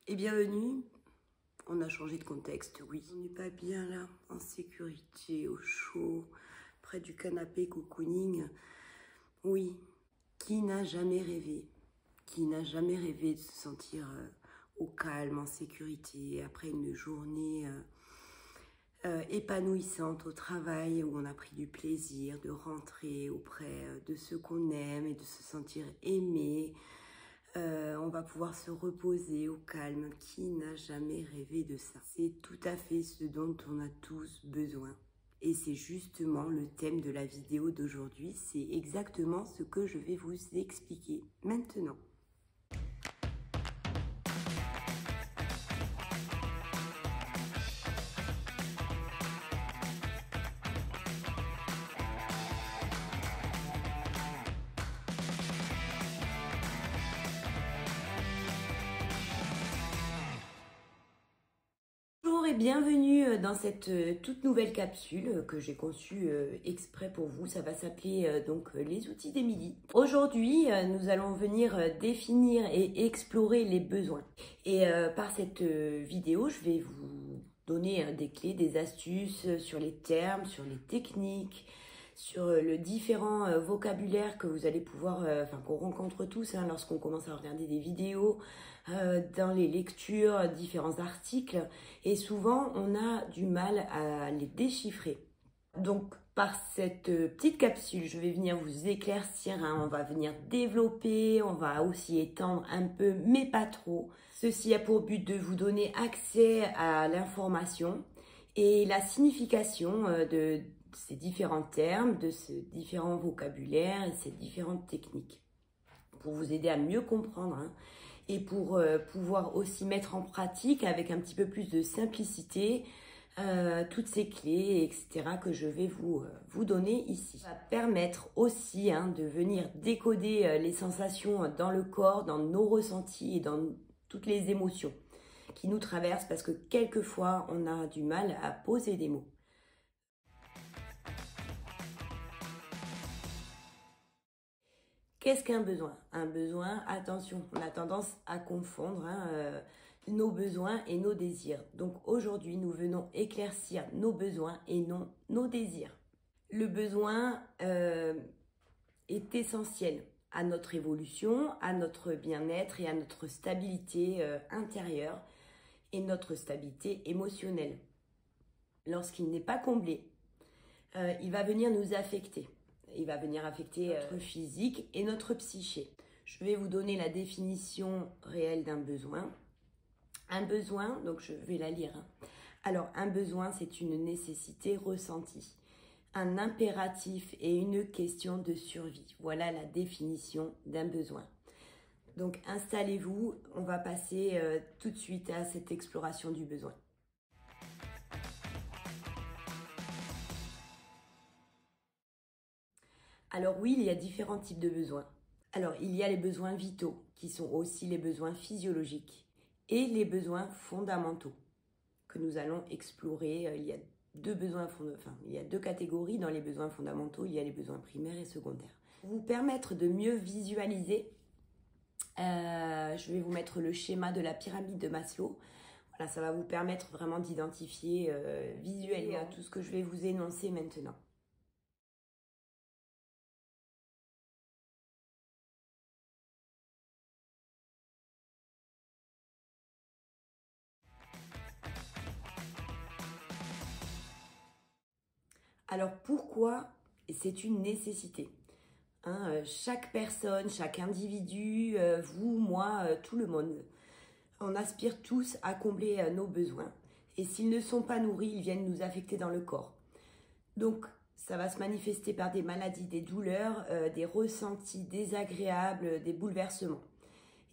Et bienvenue. On a changé de contexte, oui. On n'est pas bien là, en sécurité, au chaud, près du canapé cocooning. Oui, qui n'a jamais rêvé? Qui n'a jamais rêvé de se sentir au calme, en sécurité, après une journée épanouissante au travail, où on a pris du plaisir de rentrer auprès de ceux qu'on aime et de se sentir aimé. On va pouvoir se reposer au calme. Qui n'a jamais rêvé de ça? C'est tout à fait ce dont on a tous besoin. Et c'est justement le thème de la vidéo d'aujourd'hui. C'est exactement ce que je vais vous expliquer maintenant. Bonjour et bienvenue dans cette toute nouvelle capsule que j'ai conçue exprès pour vous. Ça va s'appeler donc les outils d'Émilie. Aujourd'hui, nous allons venir définir et explorer les besoins. Et par cette vidéo, je vais vous donner des clés, des astuces sur les termes, sur les techniques, sur le différent vocabulaire que vous allez pouvoir, qu'on rencontre tous lorsqu'on commence à regarder des vidéos, dans les lectures, différents articles, et souvent on a du mal à les déchiffrer. Donc par cette petite capsule, je vais venir vous éclaircir, on va venir développer, on va aussi étendre un peu, mais pas trop. Ceci a pour but de vous donner accès à l'information et la signification de ces différents termes, de ces différents vocabulaires et ces différentes techniques, pour vous aider à mieux comprendre et pour pouvoir aussi mettre en pratique avec un petit peu plus de simplicité toutes ces clés, etc. que je vais vous donner ici. Ça va permettre aussi de venir décoder les sensations dans le corps, dans nos ressentis et dans toutes les émotions qui nous traversent, parce que quelquefois on a du mal à poser des mots. Qu'est-ce qu'un besoin? Un besoin, attention, on a tendance à confondre nos besoins et nos désirs. Donc aujourd'hui, nous venons éclaircir nos besoins et non nos désirs. Le besoin est essentiel à notre évolution, à notre bien-être et à notre stabilité intérieure et notre stabilité émotionnelle. Lorsqu'il n'est pas comblé, il va venir nous affecter. Il va venir affecter notre physique et notre psyché. Je vais vous donner la définition réelle d'un besoin. Un besoin, donc je vais la lire. Alors, un besoin, c'est une nécessité ressentie, un impératif et une question de survie. Voilà la définition d'un besoin. Donc, installez-vous, on va passer tout de suite à cette exploration du besoin. Alors oui, il y a différents types de besoins. Alors, il y a les besoins vitaux, qui sont aussi les besoins physiologiques, et les besoins fondamentaux, que nous allons explorer. Il y a il y a deux catégories dans les besoins fondamentaux. Il y a les besoins primaires et secondaires. Pour vous permettre de mieux visualiser, je vais vous mettre le schéma de la pyramide de Maslow. Voilà, ça va vous permettre vraiment d'identifier visuellement tout ce que je vais vous énoncer maintenant. Alors pourquoi c'est une nécessité? Chaque personne, chaque individu, vous, moi, tout le monde, on aspire tous à combler nos besoins. Et s'ils ne sont pas nourris, ils viennent nous affecter dans le corps. Donc, ça va se manifester par des maladies, des douleurs, des ressentis désagréables, des bouleversements.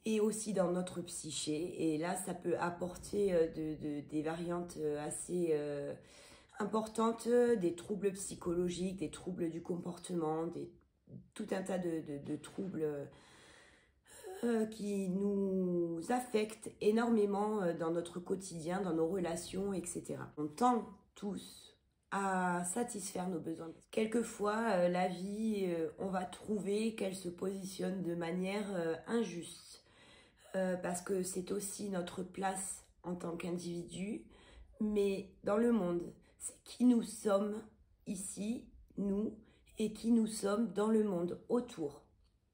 Et aussi dans notre psyché. Et là, ça peut apporter des variantes assez importantes, des troubles psychologiques, des troubles du comportement, tout un tas de troubles qui nous affectent énormément dans notre quotidien, dans nos relations, etc. On tend tous à satisfaire nos besoins. Quelquefois, la vie, on va trouver qu'elle se positionne de manière injuste. parce que c'est aussi notre place en tant qu'individu, mais dans le monde, c'est qui nous sommes ici, nous, et qui nous sommes dans le monde autour.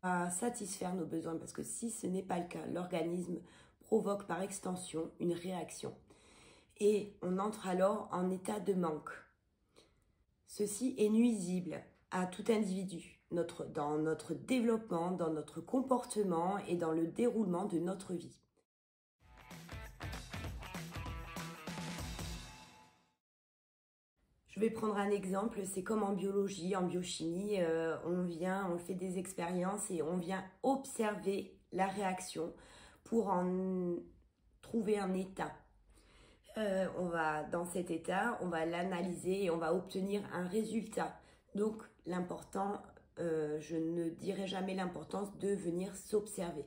À satisfaire nos besoins, parce que si ce n'est pas le cas, l'organisme provoque par extension une réaction. Et on entre alors en état de manque. Ceci est nuisible à tout individu, dans notre développement, dans notre comportement et dans le déroulement de notre vie. Je vais prendre un exemple, c'est comme en biologie, en biochimie, on fait des expériences et on vient observer la réaction pour en trouver un état. Dans cet état, on va l'analyser et on va obtenir un résultat. Donc l'important, je ne dirai jamais l'importance de venir s'observer.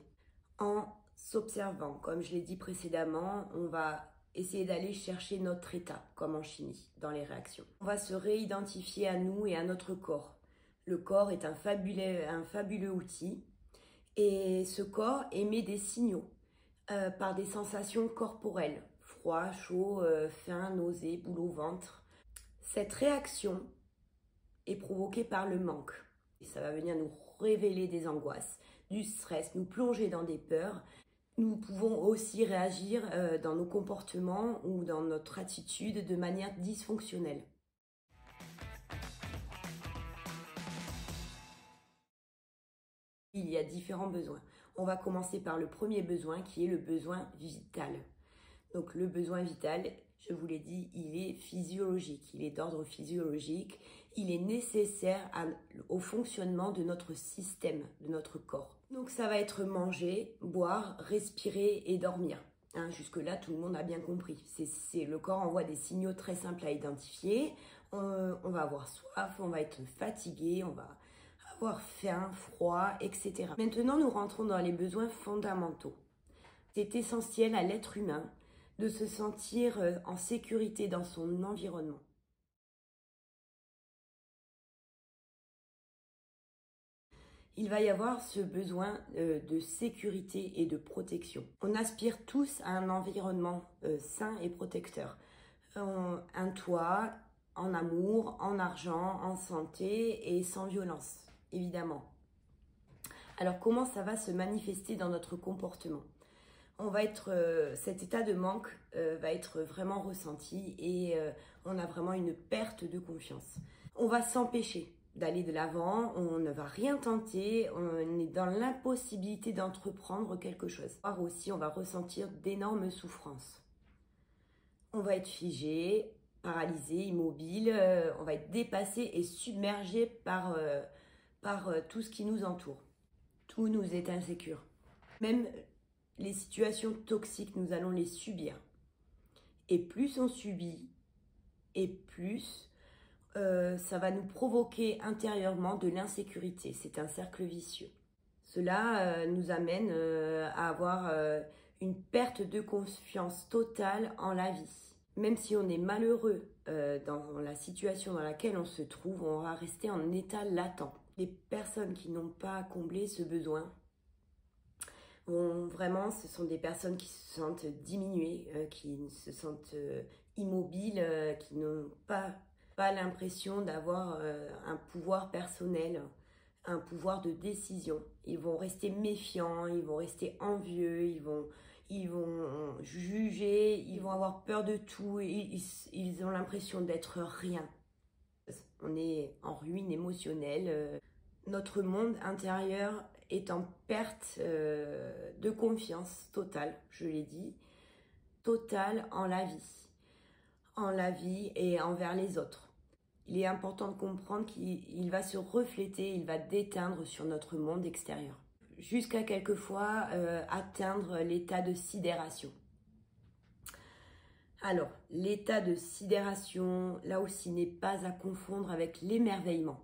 En s'observant, comme je l'ai dit précédemment, on va essayer d'aller chercher notre état, comme en chimie, dans les réactions. On va se réidentifier à nous et à notre corps. Le corps est un fabuleux outil et ce corps émet des signaux par des sensations corporelles, froid, chaud, faim, nausée, boule au ventre. Cette réaction est provoquée par le manque. Et ça va venir nous révéler des angoisses, du stress, nous plonger dans des peurs. Nous pouvons aussi réagir dans nos comportements ou dans notre attitude de manière dysfonctionnelle. Il y a différents besoins. On va commencer par le premier besoin qui est le besoin vital. Donc le besoin vital, je vous l'ai dit, il est physiologique, il est d'ordre physiologique, il est nécessaire au fonctionnement de notre système, de notre corps. Donc ça va être manger, boire, respirer et dormir. Jusque-là, tout le monde a bien compris. Le corps envoie des signaux très simples à identifier. On va avoir soif, on va être fatigué, on va avoir faim, froid, etc. Maintenant, nous rentrons dans les besoins fondamentaux. C'est essentiel à l'être humain de se sentir en sécurité dans son environnement. Il va y avoir ce besoin de sécurité et de protection. On aspire tous à un environnement sain et protecteur. Un toit, en amour, en argent, en santé et sans violence, évidemment. Alors comment ça va se manifester dans notre comportement ? Cet état de manque va être vraiment ressenti et on a vraiment une perte de confiance. On va s'empêcher d'aller de l'avant, on ne va rien tenter, on est dans l'impossibilité d'entreprendre quelque chose. Voire aussi, on va ressentir d'énormes souffrances. On va être figé, paralysé, immobile, on va être dépassé et submergé par tout ce qui nous entoure. Tout nous est insécure. Même les situations toxiques, nous allons les subir. Et plus on subit, et plus ça va nous provoquer intérieurement de l'insécurité. C'est un cercle vicieux. Cela nous amène à avoir une perte de confiance totale en la vie. Même si on est malheureux dans la situation dans laquelle on se trouve, on va rester en état latent. Les personnes qui n'ont pas comblé ce besoin, vraiment, ce sont des personnes qui se sentent diminuées, qui se sentent immobiles, qui n'ont pas l'impression d'avoir un pouvoir personnel, un pouvoir de décision. Ils vont rester méfiants, ils vont rester envieux, ils vont juger, ils vont avoir peur de tout, ils ont l'impression d'être rien. On est en ruine émotionnelle. Notre monde intérieur est en perte de confiance totale, je l'ai dit, totale en la vie et envers les autres. Il est important de comprendre qu'il va se refléter, il va déteindre sur notre monde extérieur, jusqu'à quelquefois atteindre l'état de sidération. Alors, l'état de sidération, là aussi, n'est pas à confondre avec l'émerveillement.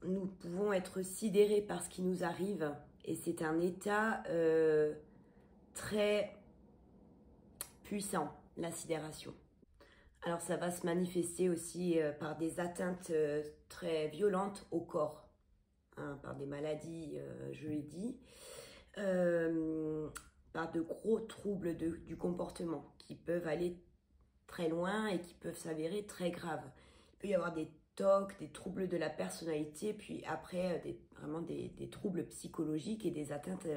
Nous pouvons être sidérés par ce qui nous arrive et c'est un état très puissant, la sidération. Alors ça va se manifester aussi par des atteintes très violentes au corps, par des maladies, je l'ai dit. par de gros troubles du comportement qui peuvent aller très loin et qui peuvent s'avérer très graves. Il peut y avoir des TOC, des troubles de la personnalité, puis après vraiment des troubles psychologiques et des atteintes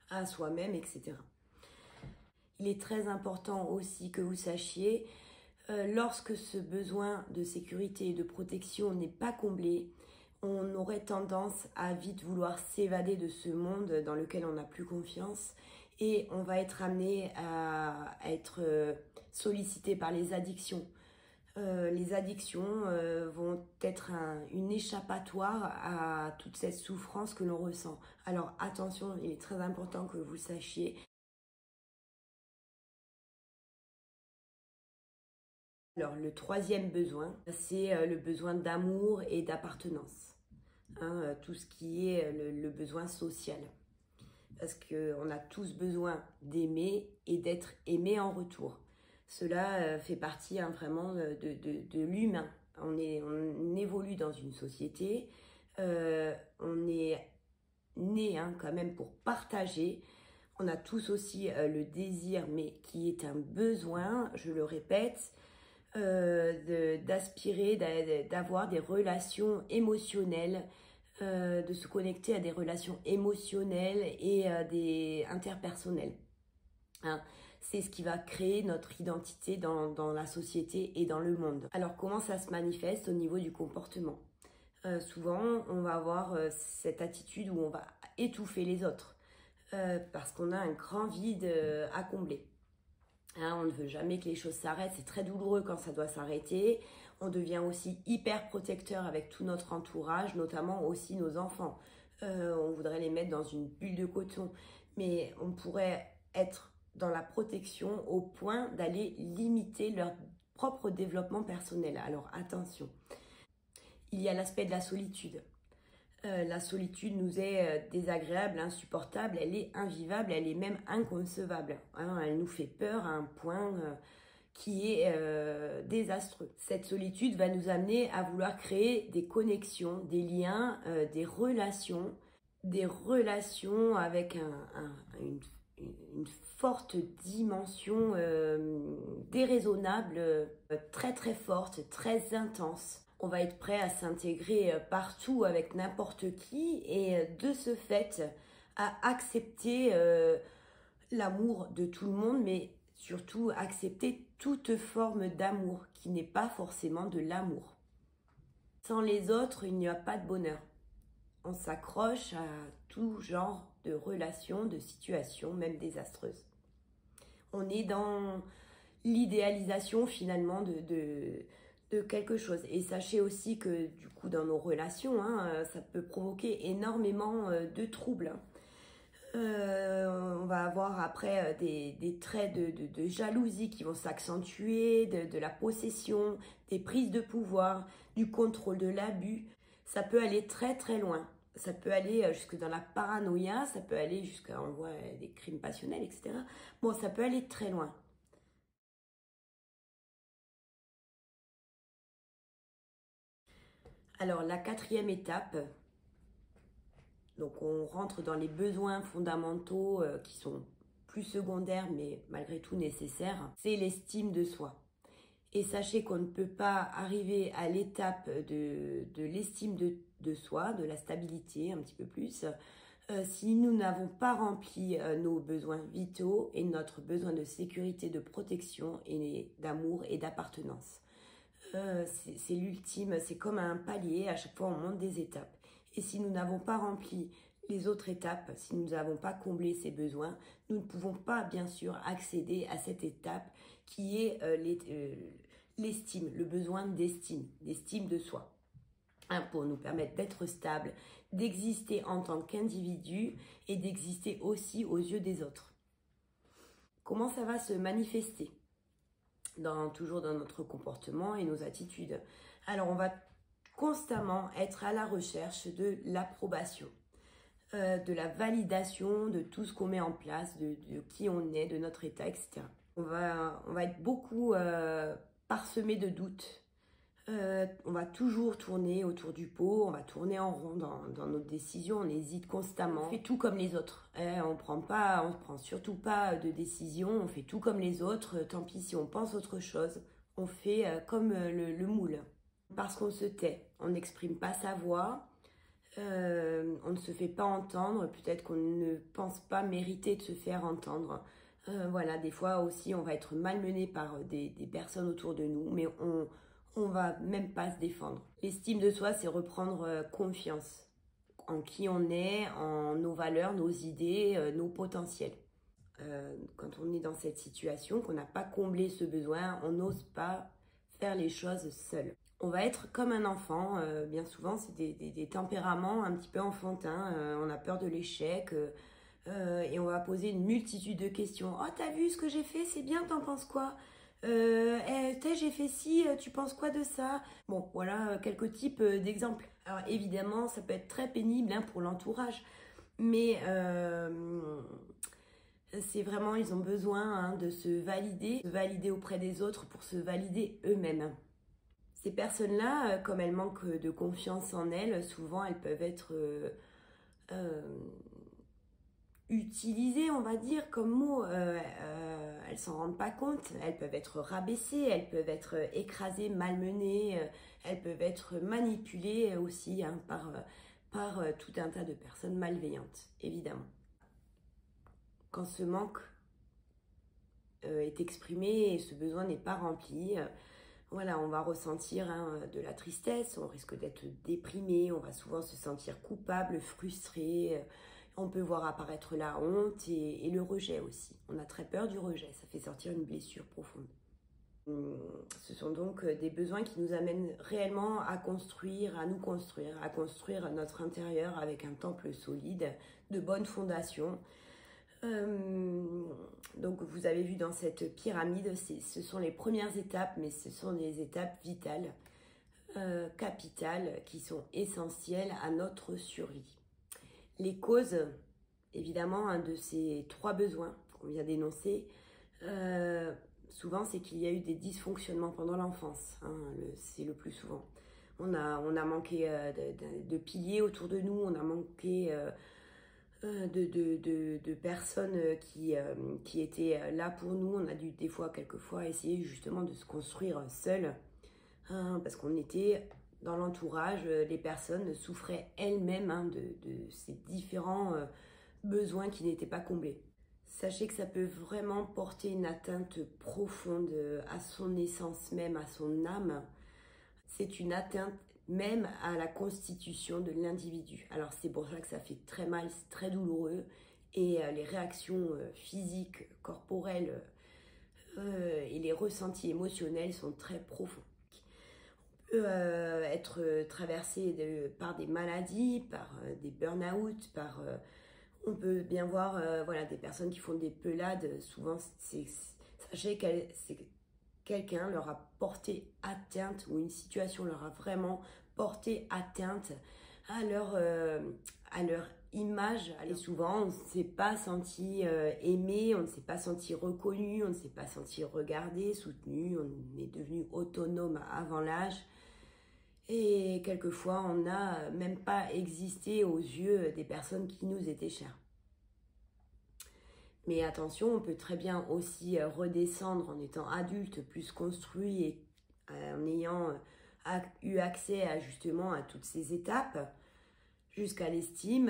à soi-même, etc. Il est très important aussi que vous sachiez, lorsque ce besoin de sécurité et de protection n'est pas comblé, on aurait tendance à vite vouloir s'évader de ce monde dans lequel on n'a plus confiance et on va être amené à être sollicité par les addictions. Les addictions vont être une échappatoire à toute cette souffrance que l'on ressent. Alors attention, il est très important que vous sachiez. Alors le troisième besoin, c'est le besoin d'amour et d'appartenance. Tout ce qui est le besoin social. Parce qu'on a tous besoin d'aimer et d'être aimé en retour. Cela fait partie vraiment de l'humain. On évolue dans une société, on est né quand même pour partager. On a tous aussi le désir, mais qui est un besoin, je le répète, d'aspirer, d'avoir des relations émotionnelles, de se connecter à des relations émotionnelles et des interpersonnelles. C'est ce qui va créer notre identité dans la société et dans le monde. Alors comment ça se manifeste au niveau du comportement? Souvent on va avoir cette attitude où on va étouffer les autres parce qu'on a un grand vide à combler. On ne veut jamais que les choses s'arrêtent, c'est très douloureux quand ça doit s'arrêter. On devient aussi hyper protecteur avec tout notre entourage, notamment aussi nos enfants. On voudrait les mettre dans une bulle de coton, mais on pourrait être dans la protection au point d'aller limiter leur propre développement personnel. Alors attention, il y a l'aspect de la solitude. La solitude nous est désagréable, insupportable, elle est invivable, elle est même inconcevable. Elle nous fait peur à un point qui est désastreux. Cette solitude va nous amener à vouloir créer des connexions, des liens, des relations avec une forte dimension déraisonnable, très très forte, très intense. On va être prêt à s'intégrer partout avec n'importe qui et de ce fait à accepter l'amour de tout le monde, mais surtout accepter toute forme d'amour qui n'est pas forcément de l'amour. Sans les autres, il n'y a pas de bonheur. On s'accroche à tout genre de relations, de situations, même désastreuses. On est dans l'idéalisation finalement de quelque chose. Et sachez aussi que du coup dans nos relations, ça peut provoquer énormément de troubles. On va avoir après des traits de jalousie qui vont s'accentuer, de la possession, des prises de pouvoir, du contrôle, de l'abus. Ça peut aller très très loin. Ça peut aller jusque dans la paranoïa, ça peut aller jusqu'à, on voit des crimes passionnels, etc. Bon, ça peut aller très loin. Alors, la quatrième étape, donc on rentre dans les besoins fondamentaux qui sont plus secondaires, mais malgré tout nécessaires, c'est l'estime de soi. Et sachez qu'on ne peut pas arriver à l'étape de l'estime de soi, de la stabilité un petit peu plus, si nous n'avons pas rempli nos besoins vitaux et notre besoin de sécurité, de protection et d'amour et d'appartenance. C'est l'ultime, c'est comme un palier, à chaque fois on monte des étapes. Et si nous n'avons pas rempli les autres étapes, si nous n'avons pas comblé ces besoins, nous ne pouvons pas bien sûr accéder à cette étape qui est l'estime, le besoin d'estime de soi. Pour nous permettre d'être stable, d'exister en tant qu'individu et d'exister aussi aux yeux des autres. Comment ça va se manifester toujours dans notre comportement et nos attitudes? Alors on va constamment être à la recherche de l'approbation, de la validation de tout ce qu'on met en place, de qui on est, de notre état, etc. On va être beaucoup parsemé de doutes, On va toujours tourner autour du pot, on va tourner en rond dans nos décisions, on hésite constamment. On fait tout comme les autres. On prend surtout pas de décision, on fait tout comme les autres. Tant pis si on pense autre chose, on fait comme le moule. Parce qu'on se tait, on n'exprime pas sa voix, on ne se fait pas entendre, peut-être qu'on ne pense pas mériter de se faire entendre. Voilà, des fois aussi on va être malmené par des personnes autour de nous, mais on va même pas se défendre. L'estime de soi, c'est reprendre confiance en qui on est, en nos valeurs, nos idées, nos potentiels. Quand on est dans cette situation, qu'on n'a pas comblé ce besoin, on n'ose pas faire les choses seul. On va être comme un enfant, bien souvent c'est des tempéraments un petit peu enfantins, on a peur de l'échec et on va poser une multitude de questions. « Oh, t'as vu ce que j'ai fait, c'est bien, t'en penses quoi ? J'ai fait ci, tu penses quoi de ça ?» Bon, voilà quelques types d'exemples. Alors évidemment, ça peut être très pénible pour l'entourage, mais c'est vraiment, ils ont besoin de se valider auprès des autres pour se valider eux-mêmes. Ces personnes-là, comme elles manquent de confiance en elles, souvent elles peuvent être utilisées, on va dire, comme mot. Elles s'en rendent pas compte. Elles peuvent être rabaissées, elles peuvent être écrasées, malmenées, elles peuvent être manipulées aussi par tout un tas de personnes malveillantes, évidemment. Quand ce manque est exprimé et ce besoin n'est pas rempli, voilà, on va ressentir de la tristesse, on risque d'être déprimé, on va souvent se sentir coupable, frustré, on peut voir apparaître la honte et le rejet aussi. On a très peur du rejet, ça fait sortir une blessure profonde. Ce sont donc des besoins qui nous amènent réellement à nous construire, à construire notre intérieur avec un temple solide, de bonnes fondations. Donc vous avez vu dans cette pyramide, ce sont les premières étapes, mais ce sont des étapes vitales, capitales, qui sont essentielles à notre survie. Les causes, évidemment, de ces 3 besoins qu'on vient d'énoncer, souvent c'est qu'il y a eu des dysfonctionnements pendant l'enfance, c'est le plus souvent. On a manqué de piliers autour de nous, on a manqué de personnes qui étaient là pour nous. On a dû quelquefois essayer justement de se construire seul, parce qu'on était dans l'entourage, les personnes souffraient elles-mêmes de ces différents besoins qui n'étaient pas comblés. Sachez que ça peut vraiment porter une atteinte profonde à son essence même, à son âme. C'est une atteinte même à la constitution de l'individu. Alors c'est pour ça que ça fait très mal, c'est très douloureux, et les réactions physiques, corporelles et les ressentis émotionnels sont très profonds. On peut être traversé par des maladies, par des burn-out, on peut bien voir des personnes qui font des pelades. Souvent, sachez que quelqu'un leur a porté atteinte, ou une situation leur a vraiment porté atteinte à leur image. Et souvent, on ne s'est pas senti aimé, on ne s'est pas senti reconnu, on ne s'est pas senti regardé, soutenu, on est devenu autonome avant l'âge. Et quelquefois, on n'a même pas existé aux yeux des personnes qui nous étaient chères. Mais attention, on peut très bien aussi redescendre en étant adulte, plus construit, et en ayant eu accès justement à toutes ces étapes, jusqu'à l'estime,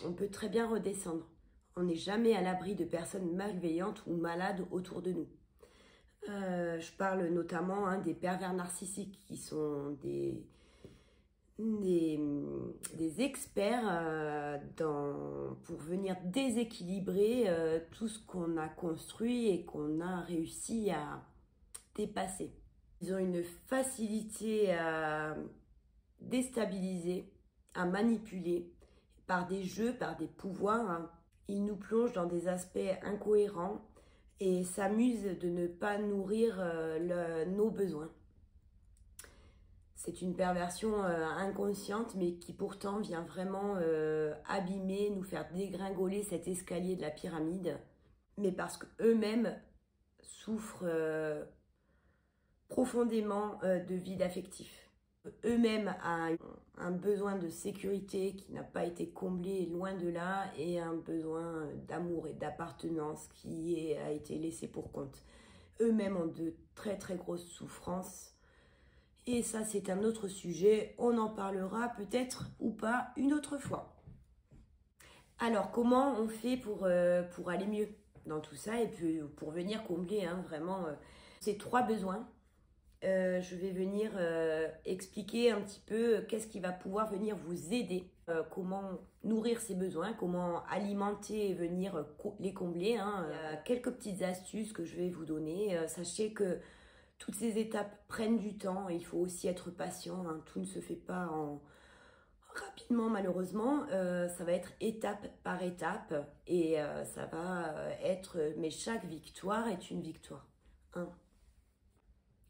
on peut très bien redescendre. On n'est jamais à l'abri de personnes malveillantes ou malades autour de nous. Je parle notamment des pervers narcissiques, qui sont des experts pour venir déséquilibrer tout ce qu'on a construit et qu'on a réussi à dépasser. Ils ont une facilité à déstabiliser, à manipuler par des jeux, par des pouvoirs. Ils nous plongent dans des aspects incohérents et s'amusent de ne pas nourrir nos besoins. C'est une perversion inconsciente, mais qui pourtant vient vraiment abîmer, nous faire dégringoler cet escalier de la pyramide. Mais parce qu'eux-mêmes souffrent profondément de vide affectif. Eux-mêmes ont un besoin de sécurité qui n'a pas été comblé, loin de là, et un besoin d'amour et d'appartenance qui a été laissé pour compte. Eux-mêmes ont de très très grosses souffrances. Et ça, c'est un autre sujet. On en parlera peut-être ou pas une autre fois. Alors, comment on fait pour aller mieux dans tout ça et puis pour venir combler vraiment ces 3 besoins? Je vais venir expliquer un petit peu qu'est-ce qui va pouvoir venir vous aider, comment nourrir ces besoins, comment alimenter et venir les combler. Il y a quelques petites astuces que je vais vous donner. Sachez que toutes ces étapes prennent du temps et il faut aussi être patient. Tout ne se fait pas rapidement, malheureusement. Ça va être étape par étape et ça va être... Mais chaque victoire est une victoire.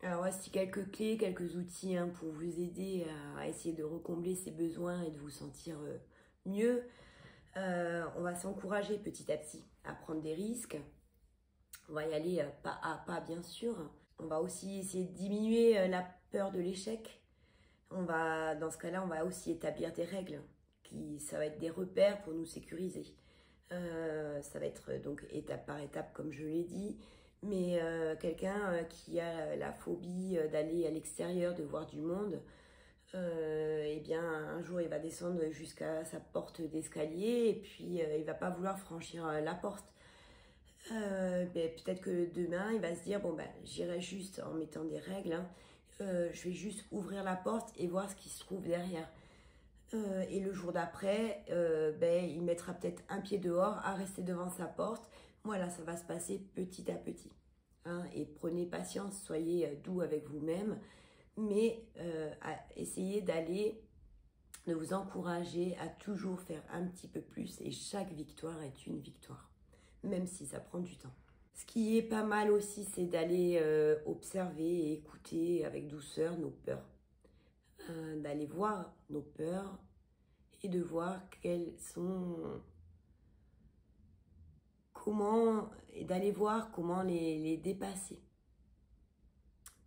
Alors voici quelques clés, quelques outils pour vous aider à essayer de recombler ces besoins et de vous sentir mieux. On va s'encourager petit à petit à prendre des risques. On va y aller pas à pas, bien sûr. On va aussi essayer de diminuer la peur de l'échec. Dans ce cas-là, on va aussi établir des règles. Ça va être des repères pour nous sécuriser. Ça va être donc étape par étape, comme je l'ai dit. Mais quelqu'un qui a la phobie d'aller à l'extérieur, de voir du monde, eh bien un jour il va descendre jusqu'à sa porte d'escalier et puis il va pas vouloir franchir la porte. Peut-être que demain il va se dire bon j'irai juste en mettant des règles, je vais juste ouvrir la porte et voir ce qui se trouve derrière. Et le jour d'après, il mettra peut-être un pied dehors à rester devant sa porte. Voilà, ça va se passer petit à petit. Et prenez patience, soyez doux avec vous-même, mais essayez de vous encourager à toujours faire un petit peu plus. Et chaque victoire est une victoire, même si ça prend du temps. Ce qui est pas mal aussi, c'est d'aller observer et écouter avec douceur nos peurs. D'aller voir nos peurs et de voir d'aller voir comment les dépasser.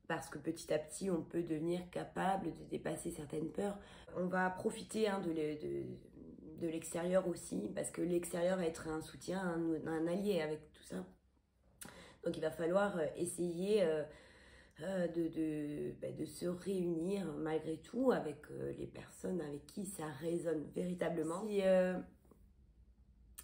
Parce que petit à petit, on peut devenir capable de dépasser certaines peurs. On va profiter de l'extérieur aussi, parce que l'extérieur va être un soutien, un allié avec tout ça. Donc il va falloir essayer de se réunir malgré tout avec les personnes avec qui ça résonne véritablement.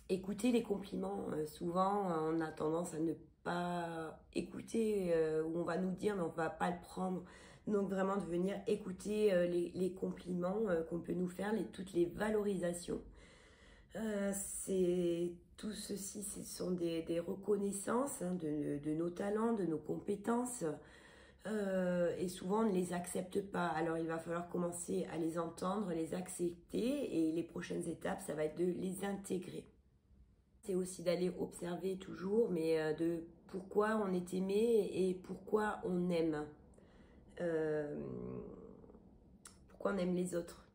Écouter les compliments, souvent on a tendance à ne pas écouter ou on va nous dire mais on va pas le prendre. Donc vraiment de venir écouter les compliments qu'on peut nous faire, toutes les valorisations. Tout ceci, ce sont des reconnaissances de nos talents, de nos compétences. Et souvent on ne les accepte pas. Alors il va falloir commencer à les entendre, les accepter et les prochaines étapes, ça va être de les intégrer. C'est aussi d'aller observer toujours, mais de pourquoi on est aimé et pourquoi on aime. Pourquoi on aime les autres.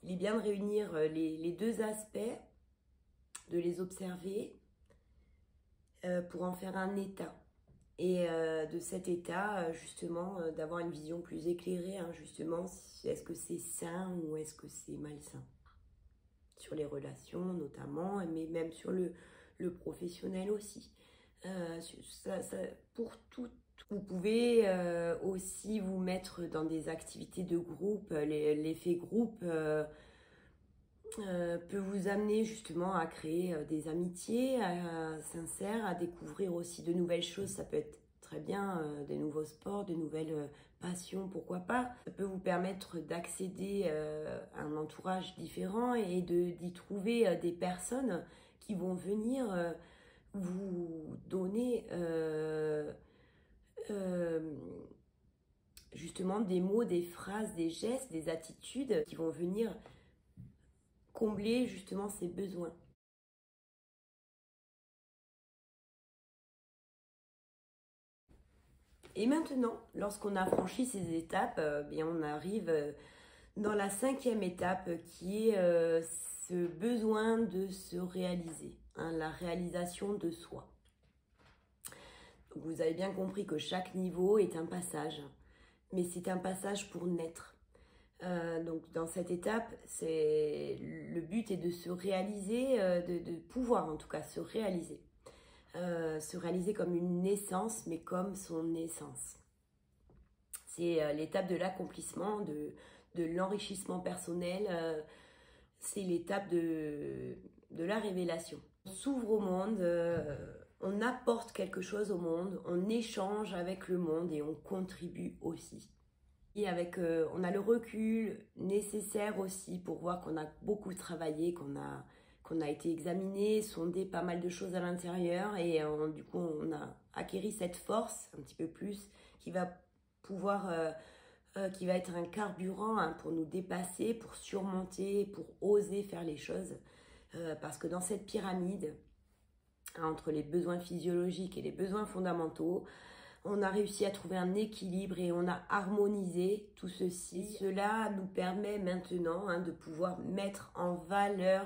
Il est bien de réunir les 2 aspects, de les observer pour en faire un état. Et de cet état, justement, d'avoir une vision plus éclairée, justement, est-ce que c'est sain ou est-ce que c'est malsain? Sur les relations notamment, mais même sur le professionnel aussi. Pour tout, vous pouvez aussi vous mettre dans des activités de groupe. L'effet groupe peut vous amener justement à créer des amitiés sincères, à découvrir aussi de nouvelles choses. Ça peut être très bien des nouveaux sports, de nouvelles passions, pourquoi pas. Ça peut vous permettre d'accéder à un entourage différent et d'y trouver des personnes qui vont venir vous donner justement des mots, des phrases, des gestes, des attitudes qui vont venir combler justement ces besoins. Et maintenant, lorsqu'on a franchi ces étapes, bien on arrive dans la 5e étape qui est ce besoin de se réaliser, la réalisation de soi. Donc vous avez bien compris que chaque niveau est un passage, mais c'est un passage pour naître. Donc dans cette étape, le but est de se réaliser, de pouvoir en tout cas se réaliser. Se réaliser comme une naissance, mais comme son essence. C'est l'étape de l'accomplissement, de l'enrichissement personnel, c'est l'étape de la révélation. On s'ouvre au monde, on apporte quelque chose au monde, on échange avec le monde et on contribue aussi. Et on a le recul nécessaire aussi pour voir qu'on a beaucoup travaillé, qu'on a été examiné, sondé pas mal de choses à l'intérieur et du coup on a acquéri cette force un petit peu plus qui va pouvoir, qui va être un carburant pour nous dépasser, pour surmonter, pour oser faire les choses. Parce que dans cette pyramide, entre les besoins physiologiques et les besoins fondamentaux, on a réussi à trouver un équilibre et on a harmonisé tout ceci. Cela nous permet maintenant de pouvoir mettre en valeur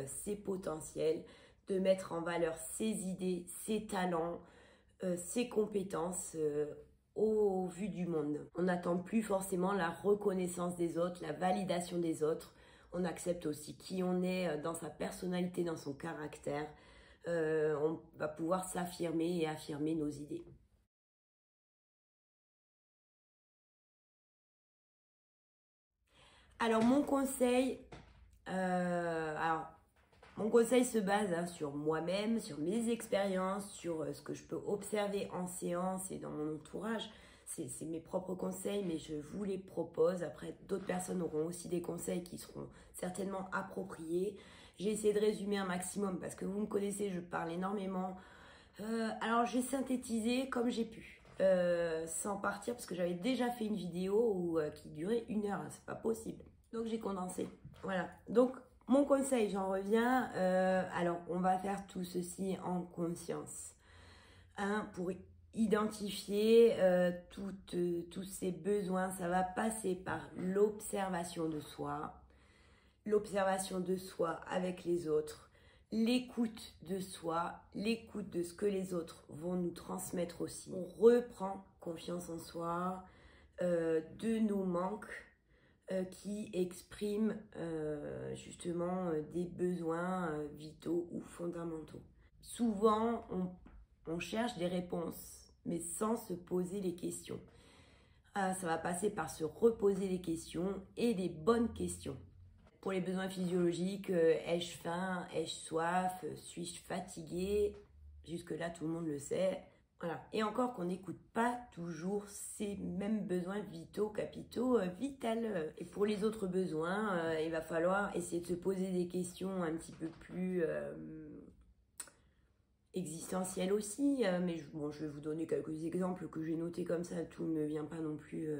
ses potentiels, de mettre en valeur ses idées, ses talents, ses compétences au vu du monde. On n'attend plus forcément la reconnaissance des autres, la validation des autres. On accepte aussi qui on est dans sa personnalité, dans son caractère. On va pouvoir s'affirmer et affirmer nos idées. Alors mon conseil, mon conseil se base sur moi-même, sur mes expériences, sur ce que je peux observer en séance et dans mon entourage. C'est mes propres conseils, mais je vous les propose. Après, d'autres personnes auront aussi des conseils qui seront certainement appropriés. J'ai essayé de résumer un maximum parce que vous me connaissez, je parle énormément. Alors j'ai synthétisé comme j'ai pu. Sans partir parce que j'avais déjà fait une vidéo qui durait 1 heure, c'est pas possible. Donc j'ai condensé. Voilà. Donc mon conseil, j'en reviens. Alors on va faire tout ceci en conscience. Pour identifier tous ces besoins, ça va passer par l'observation de soi avec les autres, l'écoute de soi, l'écoute de ce que les autres vont nous transmettre aussi. On reprend confiance en soi, de nos manques qui expriment justement des besoins vitaux ou fondamentaux. Souvent, on cherche des réponses, mais sans se poser les questions. Ça va passer par se reposer les questions et des bonnes questions. Pour les besoins physiologiques, ai-je faim, ai-je soif, suis-je fatiguée? Jusque-là, tout le monde le sait. Voilà. Et encore qu'on n'écoute pas toujours ces mêmes besoins vitaux, capitaux, vitales. Et pour les autres besoins, il va falloir essayer de se poser des questions un petit peu plus existentielles aussi. Mais je vais vous donner quelques exemples que j'ai notés comme ça. Tout ne me vient pas non plus...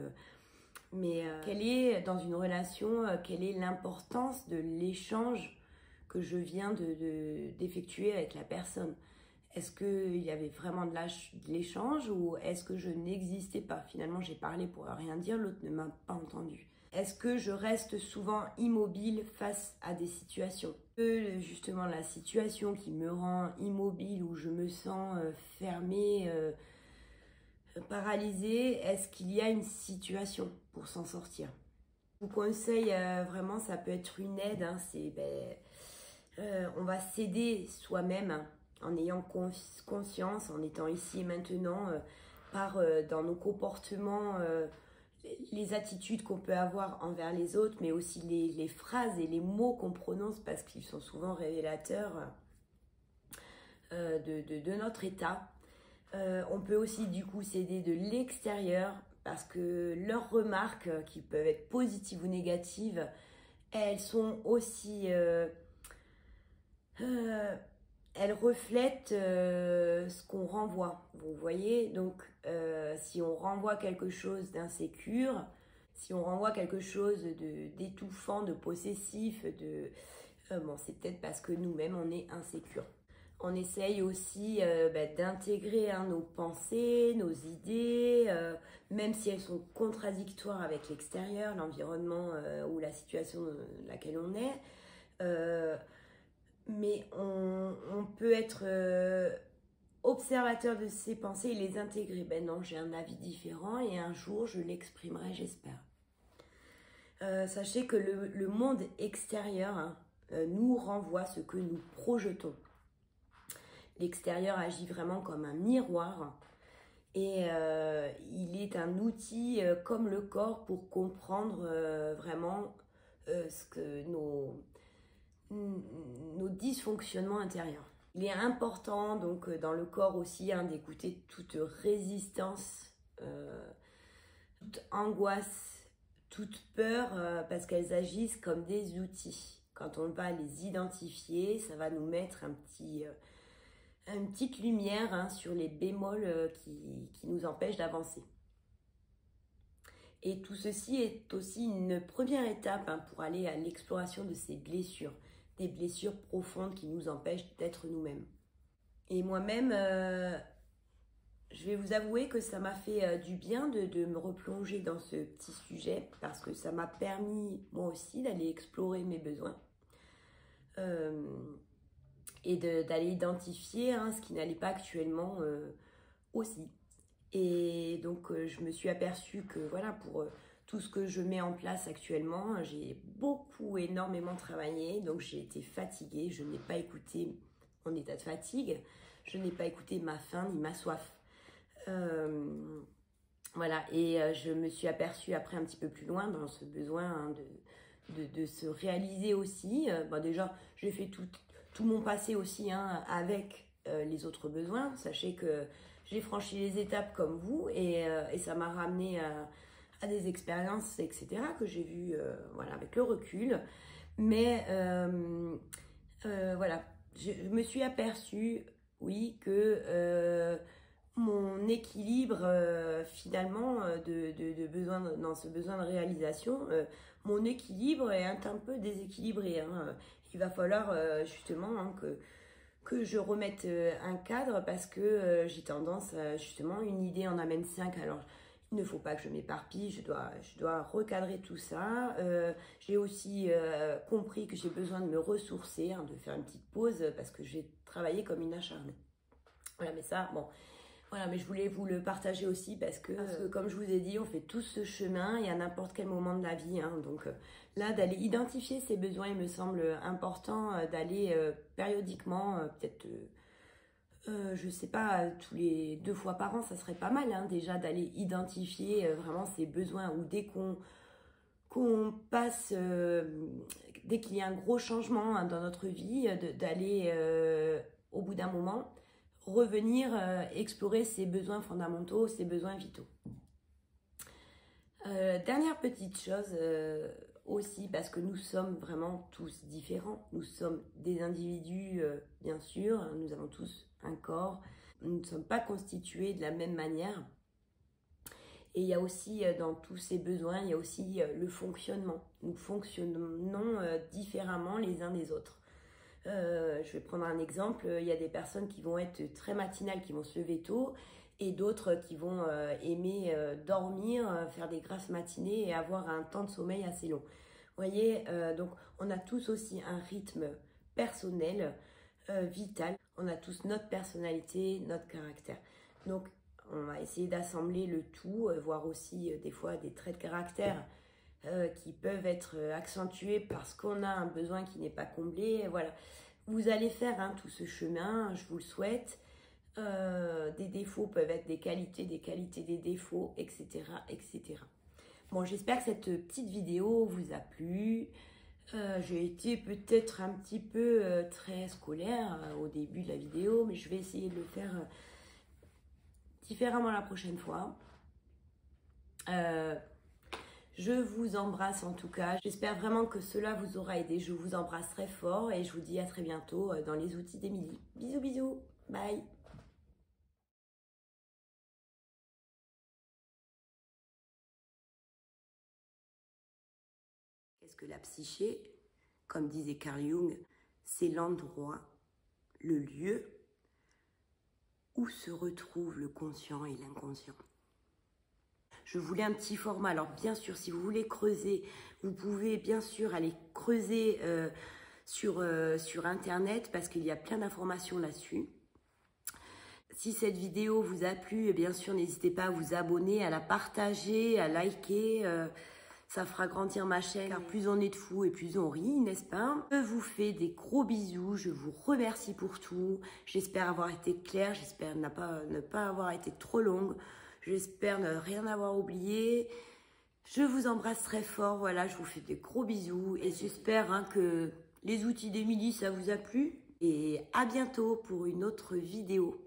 Mais quelle est, dans une relation, quelle est l'importance de l'échange que je viens d'effectuer avec la personne? Est-ce qu'il y avait vraiment de l'échange ou est-ce que je n'existais pas? Finalement, j'ai parlé pour rien dire, l'autre ne m'a pas entendu. Est-ce que je reste souvent immobile face à des situations? Justement, la situation qui me rend immobile, où je me sens fermée, paralysée, est-ce qu'il y a une situation pour s'en sortir? Je vous conseille vraiment, ça peut être une aide, on va s'aider soi-même en ayant conscience, en étant ici et maintenant, dans nos comportements, les attitudes qu'on peut avoir envers les autres, mais aussi les phrases et les mots qu'on prononce parce qu'ils sont souvent révélateurs de notre état. On peut aussi du coup s'aider de l'extérieur parce que leurs remarques, qui peuvent être positives ou négatives, elles sont aussi... elles reflètent ce qu'on renvoie, vous voyez. Donc si on renvoie quelque chose d'insécure, si on renvoie quelque chose d'étouffant, de possessif, c'est peut-être parce que nous-mêmes on est insécure. On essaye aussi d'intégrer nos pensées, nos idées, même si elles sont contradictoires avec l'extérieur, l'environnement ou la situation dans laquelle on est. Mais on peut être observateur de ses pensées et les intégrer. Ben non, j'ai un avis différent et un jour je l'exprimerai, j'espère. Sachez que le monde extérieur nous renvoie ce que nous projetons. L'extérieur agit vraiment comme un miroir et il est un outil comme le corps pour comprendre vraiment ce que nos dysfonctionnements intérieurs. Il est important donc dans le corps aussi d'écouter toute résistance, toute angoisse, toute peur parce qu'elles agissent comme des outils. Quand on va les identifier, ça va nous mettre une petite lumière sur les bémols qui nous empêchent d'avancer. Et tout ceci est aussi une première étape pour aller à l'exploration de ces blessures, des blessures profondes qui nous empêchent d'être nous-mêmes. Et moi-même, je vais vous avouer que ça m'a fait du bien de me replonger dans ce petit sujet parce que ça m'a permis moi aussi d'aller explorer mes besoins et d'aller identifier ce qui n'allait pas actuellement aussi. Et donc je me suis aperçue que voilà, pour tout ce que je mets en place actuellement, j'ai énormément travaillé, donc j'ai été fatiguée, je n'ai pas écouté mon état de fatigue, je n'ai pas écouté ma faim ni ma soif. Voilà, et je me suis aperçue après un petit peu plus loin dans ce besoin de se réaliser aussi. Bon, déjà, j'ai fait tout mon passé aussi avec les autres besoins. Sachez que j'ai franchi les étapes comme vous et ça m'a ramené à des expériences, etc., que j'ai vues voilà, avec le recul. Mais voilà, je me suis aperçue, oui, que mon équilibre finalement de besoin, dans ce besoin de réalisation, mon équilibre est un peu déséquilibré. Il va falloir justement que je remette un cadre parce que j'ai tendance justement, une idée en amène 5. Alors il ne faut pas que je m'éparpille, je dois recadrer tout ça. J'ai aussi compris que j'ai besoin de me ressourcer, de faire une petite pause parce que j'ai travaillé comme une acharnée. Voilà, mais ça, bon, voilà, mais je voulais vous le partager aussi parce que comme je vous ai dit, on fait tous ce chemin et à n'importe quel moment de la vie. Donc là, d'aller identifier ses besoins, il me semble important d'aller périodiquement, peut-être, je sais pas, tous les 2 fois par an, ça serait pas mal déjà d'aller identifier vraiment ses besoins ou dès qu'on passe, dès qu'il y a un gros changement dans notre vie, d'aller au bout d'un moment revenir explorer ses besoins fondamentaux, ses besoins vitaux. Dernière petite chose aussi, parce que nous sommes vraiment tous différents. Nous sommes des individus, bien sûr, nous avons tous un corps. Nous ne sommes pas constitués de la même manière. Et il y a aussi, dans tous ces besoins, il y a aussi le fonctionnement. Nous fonctionnons différemment les uns des autres. Je vais prendre un exemple, il y a des personnes qui vont être très matinales, qui vont se lever tôt, et d'autres qui vont aimer dormir, faire des grasses matinées et avoir un temps de sommeil assez long. Vous voyez, donc on a tous aussi un rythme personnel, vital, on a tous notre personnalité, notre caractère. Donc on va essayer d'assembler le tout, voir aussi des fois des traits de caractère qui peuvent être accentués parce qu'on a un besoin qui n'est pas comblé. Voilà, vous allez faire tout ce chemin, je vous le souhaite. Des défauts peuvent être des qualités des défauts, etc., etc. Bon, j'espère que cette petite vidéo vous a plu. J'ai été peut-être un petit peu très scolaire au début de la vidéo, mais je vais essayer de le faire différemment la prochaine fois. Je vous embrasse en tout cas. J'espère vraiment que cela vous aura aidé. Je vous embrasse très fort et je vous dis à très bientôt dans les outils d'Émilie. Bisous, bisous. Bye. Qu'est-ce que la psyché? Comme disait Carl Jung, c'est l'endroit, le lieu où se retrouvent le conscient et l'inconscient. Je voulais un petit format. Alors bien sûr, si vous voulez creuser, vous pouvez bien sûr aller creuser sur Internet parce qu'il y a plein d'informations là-dessus. Si cette vidéo vous a plu, bien sûr, n'hésitez pas à vous abonner, à la partager, à liker. Ça fera grandir ma chaîne, car plus on est de fous et plus on rit, n'est-ce pas? Je vous fais des gros bisous, je vous remercie pour tout. J'espère avoir été claire, j'espère ne pas avoir été trop longue. J'espère ne rien avoir oublié. Je vous embrasse très fort, voilà, je vous fais des gros bisous. Et j'espère que les outils d'Emilie, ça vous a plu. Et à bientôt pour une autre vidéo.